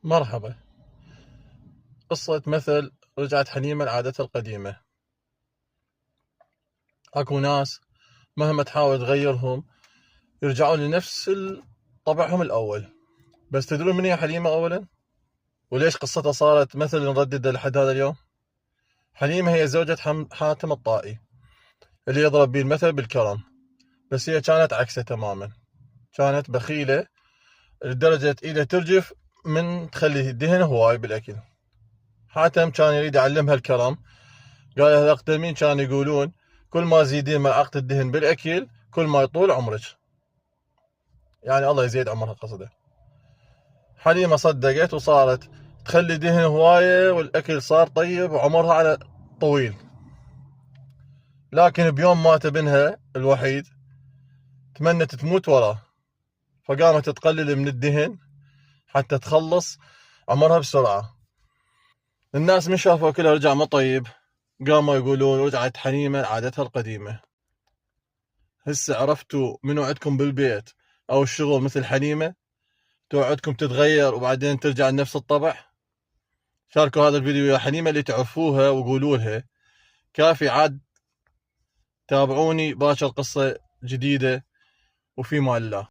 مرحبا. قصة مثل رجعت حليمة لعادتها القديمة. اكو ناس مهما تحاول تغيرهم يرجعون لنفس طبعهم الاول. بس تدرون من هي حليمة اولا؟ وليش قصتها صارت مثل نرددها لحد هذا اليوم؟ حليمة هي زوجة حاتم الطائي اللي يضرب به المثل بالكرم، بس هي كانت عكسه تماما. كانت بخيلة لدرجة ايدها ترجف من تخلي الدهن هواي بالاكل. حاتم كان يريد يعلمها الكرم، قال لها الأقدمين كانوا يقولون كل ما تزيدين ملعقة الدهن بالأكل كل ما يطول عمرك، يعني الله يزيد عمرها قصده. حليمة صدقت وصارت تخلي دهن هواية والأكل صار طيب وعمرها على طويل. لكن بيوم مات ابنها الوحيد تمنت تموت وراه، فقامت تقلل من الدهن حتى تخلص عمرها بسرعة. الناس من شافوا أكلها رجع ما طيب قاموا يقولون رجعت حليمة لعادتها القديمة. هسه عرفتوا منو عندكم بالبيت او الشغل مثل حليمة توعدكم تتغير وبعدين ترجع لنفس الطبع؟ شاركوا هذا الفيديو يا حليمة اللي تعرفوها وقولوا لها كافي عاد. تابعوني باكر قصة جديدة وفي مال الله.